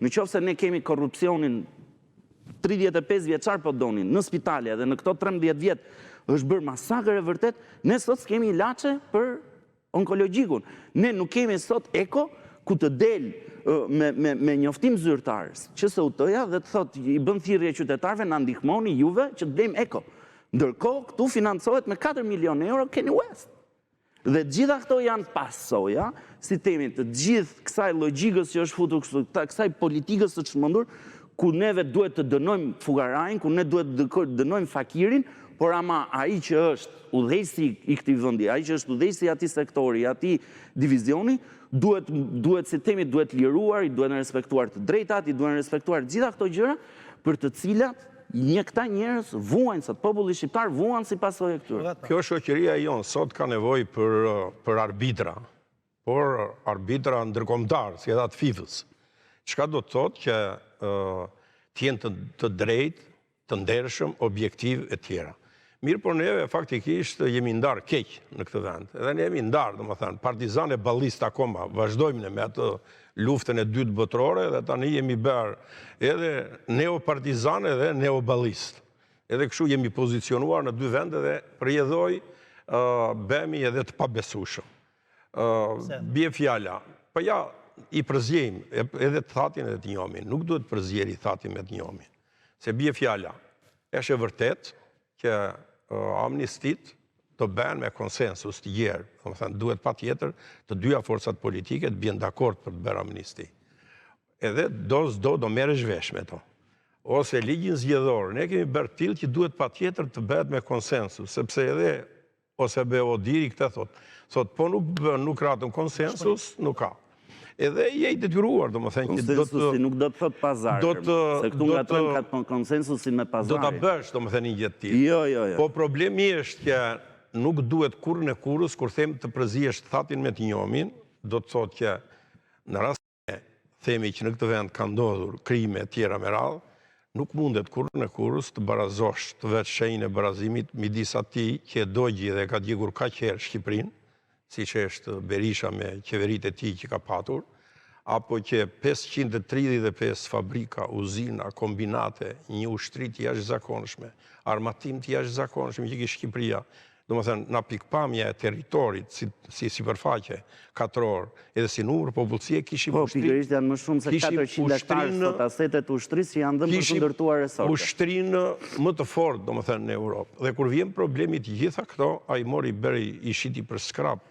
Në qoftë se ne kemi korrupsionin 35 vjeçar po donin në spitale dhe në këto 13 vjet është bërë masakër e vërtet, ne sot s'kemi ilaçe për onkologjikun. Ne nuk kemi sot eko ku të del me njoftim zyrtar QSUT-ja dhe të thot i bën thirrje qytetarëve na ndihmoni juve që të blejmë eko. Ndërkohë këtu financohet me 4 milion euro Kanye West. Dhe gjitha këto janë pasoja, si temi të gjithë kësaj logjikës që është futur kështu, kësaj politikës së çmendur, ku neve duhet të dënojmë fugarajin, ku ne duhet të dënojmë fakirin, por ama ai që është udhëheqësi i këtij vendi, ai që është udhëheqësi i atij sektori, i atij divizioni, duhet si temi duhet liruar, i duhet respektuar të drejtat, i duhet respektuar gjitha këto gjëra për të cilat këta njerëz vuajnë, sot populli shqiptar vuan si pasojë këtyre. Kjo shoqëria jonë sot ka nevojë për arbitra, por arbitra ndërkombëtar, si edhe atë FIFA-s. Çka do të thotë që të jenë të drejtë, të ndershëm, objektiv e tjera. Mirë, por neve faktikisht jemi ndarë keq në këtë vend. Edhe ne jemi ndarë, domethënë, partizane ballist akoma, vazhdojmë me atë luftën e dytë botërore dhe tani jemi bërë edhe neopartizane dhe neoballist. Edhe kështu jemi pozicionuar në dy vende dhe përjedhoj bëhemi edhe të pabesueshëm. Bie fjala, po ja i përzjejmë edhe të thatin edhe të njomin. Nuk duhet përzjeri thatin me të njomin. Se bie fjala, është e vërtet që amnistit të bëhen me konsensus të gjerë. Duhet patjetër të dyja forcat politike të bien dakord për të bërë amnisti. Edhe do merresh vesh me to. Ose ligjin zgjedhor, ne kemi bërë tillë që duhet patjetër të bëhet me konsensus, sepse edhe ose Odiri këtë thot, po nuk ratën konsensus, nuk ka. Edhe je i detyruar, domethënë që konsensusi nuk do të thot pazar. Se këtu ngatrojmë ka konsensusin me pazarin. Do ta bësh, domethënë një gjë të tillë. Jo. Po problemi është që nuk duhet kurrë në kurrës kur them të përzihesh thatin me të njomin, do të thotë që në rast se themi që në këtë vend ka ndodhur krime të tjera me radhë, nuk mundet kurrë në kurrës të barazosh të vetë shenjën e barazimit midis atij që e dogji dhe ka djegur kaq herë Shqipërinë, si që është Berisha me qeveritë e tij që ka patur, apo që 535 fabrika, uzina, kombinate, një ushtri të jashtëzakonshme, armatim të jashtëzakonshëm që kishte Shqipëria, domethënë na pikpamja e territorit si sipërfaqe katror, edhe si numër popullsie kishim ushtri. Po, pikërisht janë më shumë se 400 hektarë sot asetet ushtrisë që janë dhënë për të ndërtuar resorte. Ushtrinë më të fortë, domethënë në Europë. Dhe kur vjen problemi të gjitha këto, ai mori bëri i shiti për skrap